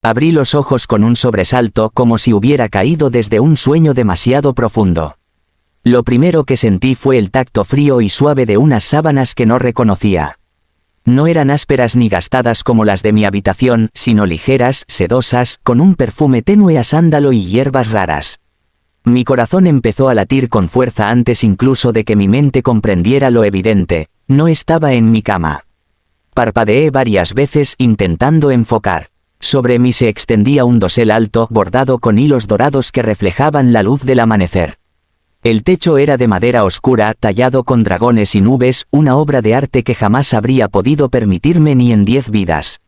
Abrí los ojos con un sobresalto como si hubiera caído desde un sueño demasiado profundo. Lo primero que sentí fue el tacto frío y suave de unas sábanas que no reconocía. No eran ásperas ni gastadas como las de mi habitación, sino ligeras, sedosas, con un perfume tenue a sándalo y hierbas raras. Mi corazón empezó a latir con fuerza antes incluso de que mi mente comprendiera lo evidente: no estaba en mi cama. Parpadeé varias veces intentando enfocar. Sobre mí se extendía un dosel alto, bordado con hilos dorados que reflejaban la luz del amanecer. El techo era de madera oscura, tallado con dragones y nubes, una obra de arte que jamás habría podido permitirme ni en 10 vidas.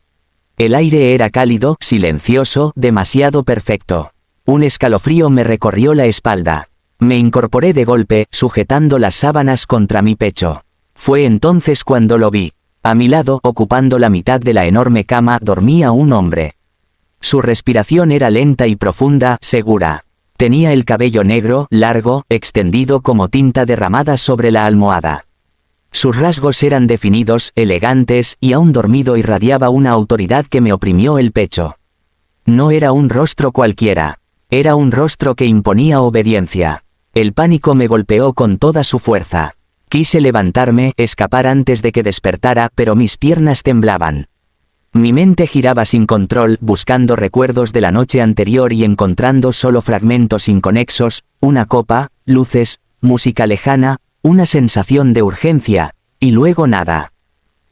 El aire era cálido, silencioso, demasiado perfecto. Un escalofrío me recorrió la espalda. Me incorporé de golpe, sujetando las sábanas contra mi pecho. Fue entonces cuando lo vi. A mi lado, ocupando la mitad de la enorme cama, dormía un hombre. Su respiración era lenta y profunda, segura. Tenía el cabello negro, largo, extendido como tinta derramada sobre la almohada. Sus rasgos eran definidos, elegantes, y aún dormido irradiaba una autoridad que me oprimió el pecho. No era un rostro cualquiera. Era un rostro que imponía obediencia. El pánico me golpeó con toda su fuerza. Quise levantarme, escapar antes de que despertara, pero mis piernas temblaban. Mi mente giraba sin control, buscando recuerdos de la noche anterior y encontrando solo fragmentos inconexos: una copa, luces, música lejana, una sensación de urgencia, y luego nada.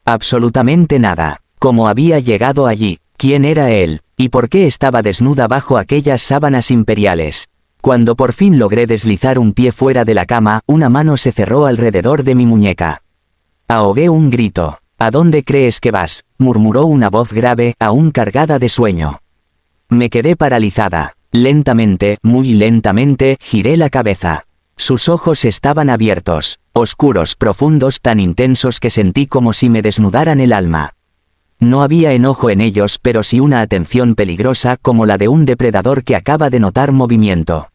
Absolutamente nada. ¿Cómo había llegado allí? ¿Quién era él? ¿Y por qué estaba desnuda bajo aquellas sábanas imperiales? Cuando por fin logré deslizar un pie fuera de la cama, una mano se cerró alrededor de mi muñeca. Ahogué un grito. «¿A dónde crees que vas?», murmuró una voz grave, aún cargada de sueño. Me quedé paralizada. Lentamente, muy lentamente, giré la cabeza. Sus ojos estaban abiertos, oscuros, profundos, tan intensos que sentí como si me desnudaran el alma. No había enojo en ellos, pero sí una atención peligrosa, como la de un depredador que acaba de notar movimiento.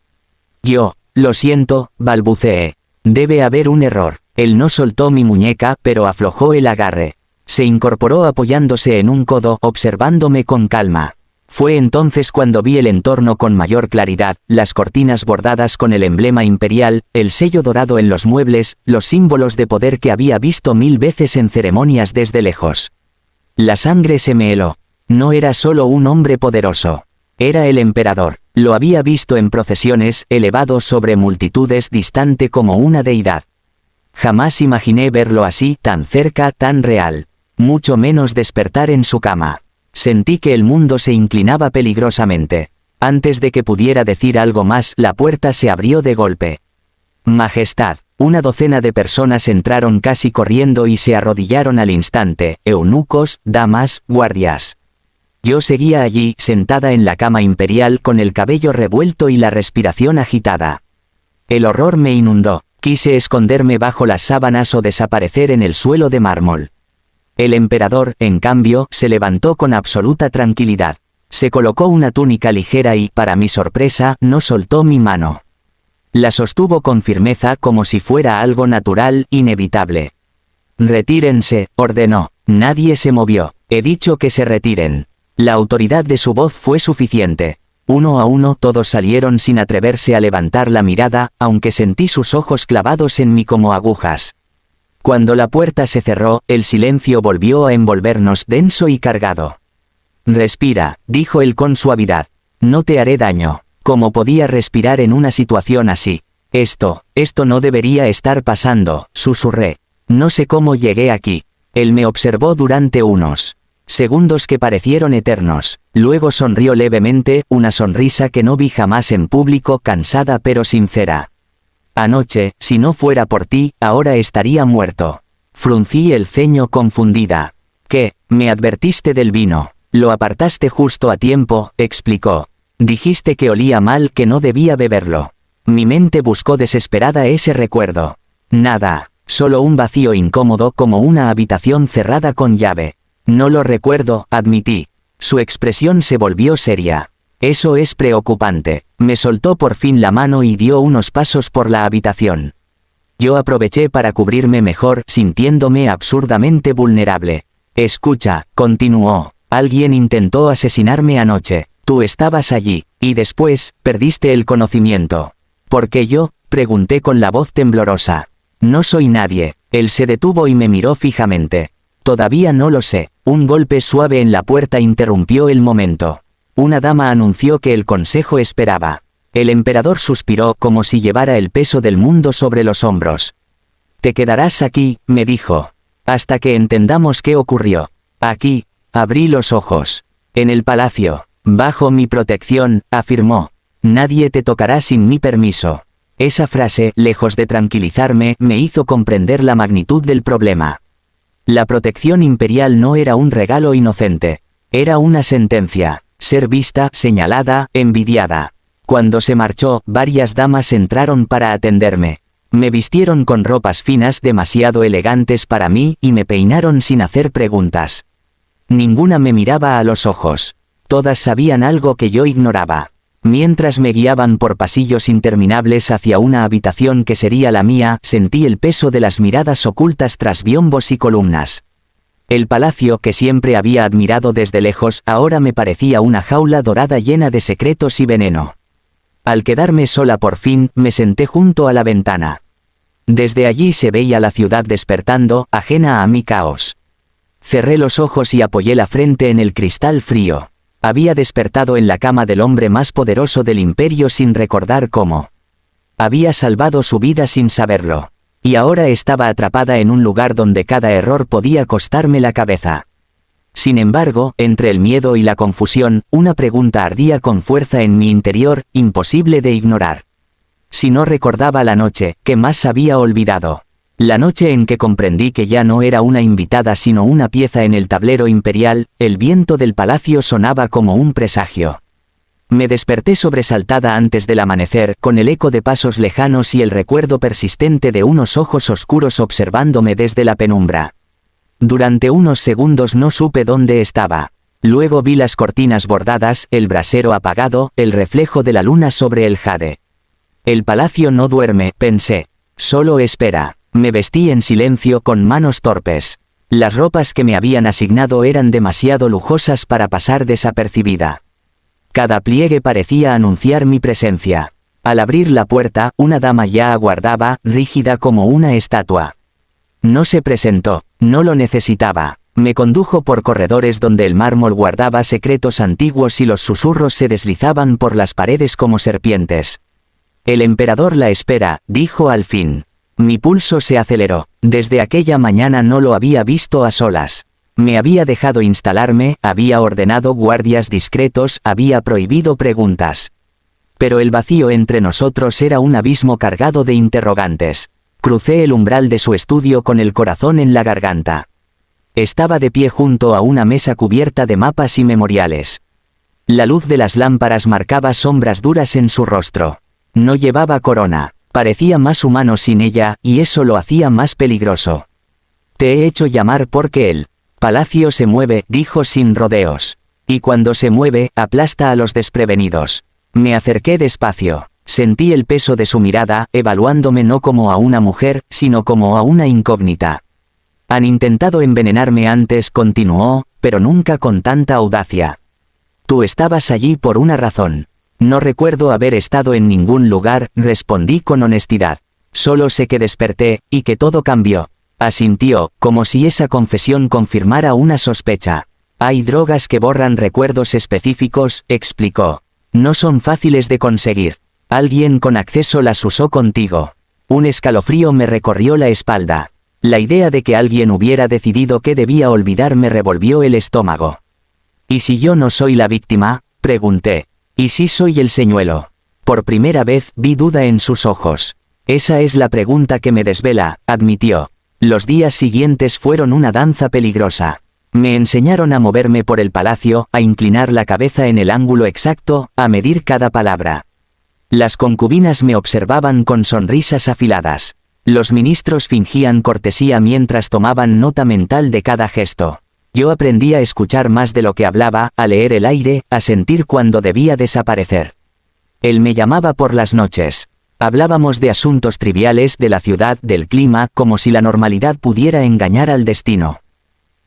Lo siento, balbuceé. Debe haber un error. Él no soltó mi muñeca, pero aflojó el agarre. Se incorporó apoyándose en un codo, observándome con calma. Fue entonces cuando vi el entorno con mayor claridad: las cortinas bordadas con el emblema imperial, el sello dorado en los muebles, los símbolos de poder que había visto 1000 veces en ceremonias desde lejos. La sangre se me heló. No era solo un hombre poderoso. Era el emperador. Lo había visto en procesiones, elevado sobre multitudes, distante como una deidad. Jamás imaginé verlo así, tan cerca, tan real. Mucho menos despertar en su cama. Sentí que el mundo se inclinaba peligrosamente. Antes de que pudiera decir algo más, la puerta se abrió de golpe. Majestad. Una docena de personas entraron casi corriendo y se arrodillaron al instante: eunucos, damas, guardias. Yo seguía allí, sentada en la cama imperial, con el cabello revuelto y la respiración agitada. El horror me inundó. Quise esconderme bajo las sábanas o desaparecer en el suelo de mármol. El emperador, en cambio, se levantó con absoluta tranquilidad. Se colocó una túnica ligera y, para mi sorpresa, no soltó mi mano. La sostuvo con firmeza como si fuera algo natural, inevitable. «Retírense», ordenó. Nadie se movió. «He dicho que se retiren». La autoridad de su voz fue suficiente. Uno a uno todos salieron sin atreverse a levantar la mirada, aunque sentí sus ojos clavados en mí como agujas. Cuando la puerta se cerró, el silencio volvió a envolvernos, denso y cargado. «Respira», dijo él con suavidad. «No te haré daño». ¿Cómo podía respirar en una situación así? Esto no debería estar pasando», susurré. «No sé cómo llegué aquí». Él me observó durante unos segundos que parecieron eternos. Luego sonrió levemente, una sonrisa que no vi jamás en público, cansada pero sincera. «Anoche, si no fuera por ti, ahora estaría muerto». Fruncí el ceño confundida. «¿Qué? Me advertiste del vino. Lo apartaste justo a tiempo», explicó. «Dijiste que olía mal, que no debía beberlo». Mi mente buscó desesperada ese recuerdo. Nada, solo un vacío incómodo como una habitación cerrada con llave. «No lo recuerdo», admití. Su expresión se volvió seria. «Eso es preocupante». Me soltó por fin la mano y dio unos pasos por la habitación. Yo aproveché para cubrirme mejor, sintiéndome absurdamente vulnerable. «Escucha», continuó. Alguien intentó asesinarme anoche. Tú estabas allí, y después, perdiste el conocimiento. ¿Por qué yo?, pregunté con la voz temblorosa. No soy nadie. Él se detuvo y me miró fijamente. Todavía no lo sé. Un golpe suave en la puerta interrumpió el momento. Una dama anunció que el consejo esperaba. El emperador suspiró como si llevara el peso del mundo sobre los hombros. Te quedarás aquí, me dijo, hasta que entendamos qué ocurrió. Aquí. Abrí los ojos. En el palacio. Bajo mi protección, afirmó. Nadie te tocará sin mi permiso. Esa frase, lejos de tranquilizarme, me hizo comprender la magnitud del problema. La protección imperial no era un regalo inocente. Era una sentencia. Ser vista, señalada, envidiada. Cuando se marchó, varias damas entraron para atenderme. Me vistieron con ropas finas demasiado elegantes para mí y me peinaron sin hacer preguntas. Ninguna me miraba a los ojos. Todas sabían algo que yo ignoraba. Mientras me guiaban por pasillos interminables hacia una habitación que sería la mía, sentí el peso de las miradas ocultas tras biombos y columnas. El palacio que siempre había admirado desde lejos ahora me parecía una jaula dorada llena de secretos y veneno. Al quedarme sola por fin, me senté junto a la ventana. Desde allí se veía la ciudad despertando, ajena a mi caos. Cerré los ojos y apoyé la frente en el cristal frío. Había despertado en la cama del hombre más poderoso del imperio sin recordar cómo. Había salvado su vida sin saberlo. Y ahora estaba atrapada en un lugar donde cada error podía costarme la cabeza. Sin embargo, entre el miedo y la confusión, una pregunta ardía con fuerza en mi interior, imposible de ignorar. Si no recordaba la noche, ¿qué más había olvidado? La noche en que comprendí que ya no era una invitada sino una pieza en el tablero imperial, el viento del palacio sonaba como un presagio. Me desperté sobresaltada antes del amanecer, con el eco de pasos lejanos y el recuerdo persistente de unos ojos oscuros observándome desde la penumbra. Durante unos segundos no supe dónde estaba. Luego vi las cortinas bordadas, el brasero apagado, el reflejo de la luna sobre el jade. El palacio no duerme, pensé. Solo espera. Me vestí en silencio con manos torpes. Las ropas que me habían asignado eran demasiado lujosas para pasar desapercibida. Cada pliegue parecía anunciar mi presencia. Al abrir la puerta, una dama ya aguardaba, rígida como una estatua. No se presentó, no lo necesitaba. Me condujo por corredores donde el mármol guardaba secretos antiguos y los susurros se deslizaban por las paredes como serpientes. El emperador la espera, dijo al fin. Mi pulso se aceleró. Desde aquella mañana no lo había visto a solas. Me había dejado instalarme, había ordenado guardias discretos, había prohibido preguntas. Pero el vacío entre nosotros era un abismo cargado de interrogantes. Crucé el umbral de su estudio con el corazón en la garganta. Estaba de pie junto a una mesa cubierta de mapas y memoriales. La luz de las lámparas marcaba sombras duras en su rostro. No llevaba corona. Parecía más humano sin ella, y eso lo hacía más peligroso. Te he hecho llamar porque el palacio se mueve, dijo sin rodeos. Y cuando se mueve, aplasta a los desprevenidos. Me acerqué despacio. Sentí el peso de su mirada, evaluándome no como a una mujer, sino como a una incógnita. Han intentado envenenarme antes, continuó, pero nunca con tanta audacia. Tú estabas allí por una razón. No recuerdo haber estado en ningún lugar, respondí con honestidad. Solo sé que desperté, y que todo cambió. Asintió, como si esa confesión confirmara una sospecha. Hay drogas que borran recuerdos específicos, explicó. No son fáciles de conseguir. Alguien con acceso las usó contigo. Un escalofrío me recorrió la espalda. La idea de que alguien hubiera decidido que debía olvidar me revolvió el estómago. ¿Y si yo no soy la víctima?, pregunté. ¿Y si soy el señuelo? Por primera vez vi duda en sus ojos. Esa es la pregunta que me desvela, admitió. Los días siguientes fueron una danza peligrosa. Me enseñaron a moverme por el palacio, a inclinar la cabeza en el ángulo exacto, a medir cada palabra. Las concubinas me observaban con sonrisas afiladas. Los ministros fingían cortesía mientras tomaban nota mental de cada gesto. Yo aprendí a escuchar más de lo que hablaba, a leer el aire, a sentir cuando debía desaparecer. Él me llamaba por las noches. Hablábamos de asuntos triviales, de la ciudad, del clima, como si la normalidad pudiera engañar al destino.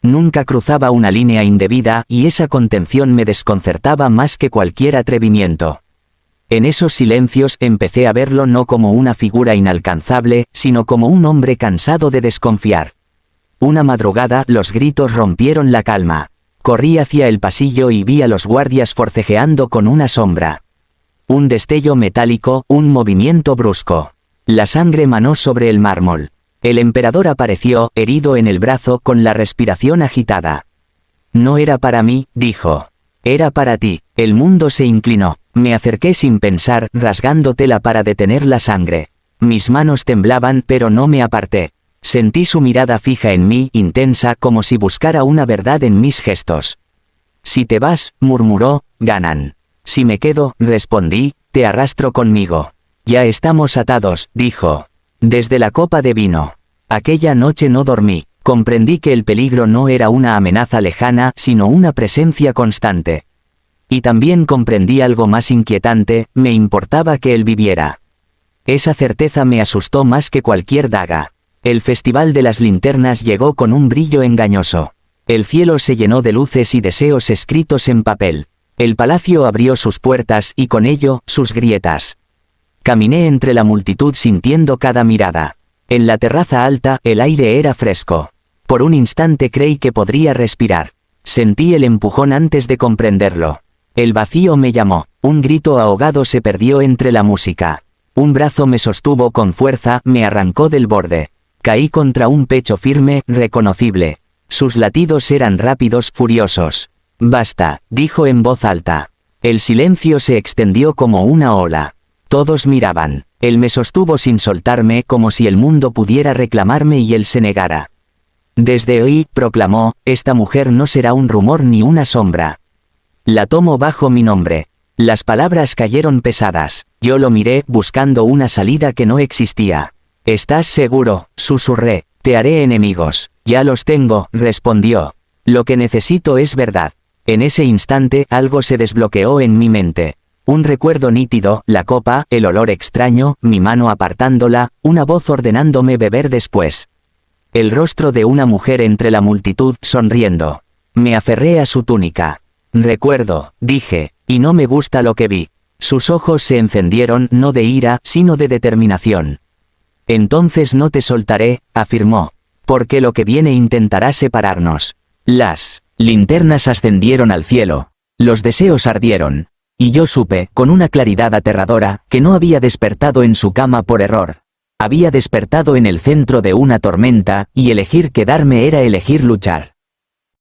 Nunca cruzaba una línea indebida y esa contención me desconcertaba más que cualquier atrevimiento. En esos silencios empecé a verlo no como una figura inalcanzable, sino como un hombre cansado de desconfiar. Una madrugada los gritos rompieron la calma. Corrí hacia el pasillo y vi a los guardias forcejeando con una sombra. Un destello metálico, un movimiento brusco. La sangre manó sobre el mármol. El emperador apareció, herido en el brazo, con la respiración agitada. No era para mí, dijo. Era para ti. El mundo se inclinó. Me acerqué sin pensar, rasgando tela para detener la sangre. Mis manos temblaban, pero no me aparté. Sentí su mirada fija en mí, intensa, como si buscara una verdad en mis gestos. Si te vas, murmuró, ganan. Si me quedo, respondí, te arrastro conmigo. Ya estamos atados, dijo. Desde la copa de vino. Aquella noche no dormí. Comprendí que el peligro no era una amenaza lejana, sino una presencia constante. Y también comprendí algo más inquietante, me importaba que él viviera. Esa certeza me asustó más que cualquier daga. El festival de las linternas llegó con un brillo engañoso. El cielo se llenó de luces y deseos escritos en papel. El palacio abrió sus puertas y con ello, sus grietas. Caminé entre la multitud sintiendo cada mirada. En la terraza alta, el aire era fresco. Por un instante creí que podría respirar. Sentí el empujón antes de comprenderlo. El vacío me llamó. Un grito ahogado se perdió entre la música. Un brazo me sostuvo con fuerza, me arrancó del borde. Caí contra un pecho firme, reconocible. Sus latidos eran rápidos, furiosos. Basta, dijo en voz alta. El silencio se extendió como una ola. Todos miraban. Él me sostuvo sin soltarme, como si el mundo pudiera reclamarme y él se negara. Desde hoy, proclamó, esta mujer no será un rumor ni una sombra. La tomo bajo mi nombre. Las palabras cayeron pesadas. Yo lo miré, buscando una salida que no existía. ¿Estás seguro?, susurré. Te haré enemigos. Ya los tengo, respondió. Lo que necesito es verdad. En ese instante, algo se desbloqueó en mi mente. Un recuerdo nítido, la copa, el olor extraño, mi mano apartándola, una voz ordenándome beber después. El rostro de una mujer entre la multitud, sonriendo. Me aferré a su túnica. Recuerdo, dije, y no me gusta lo que vi. Sus ojos se encendieron, no de ira, sino de determinación. Entonces no te soltaré, afirmó. Porque lo que viene intentará separarnos. Las linternas ascendieron al cielo. Los deseos ardieron. Y yo supe, con una claridad aterradora, que no había despertado en su cama por error. Había despertado en el centro de una tormenta, y elegir quedarme era elegir luchar.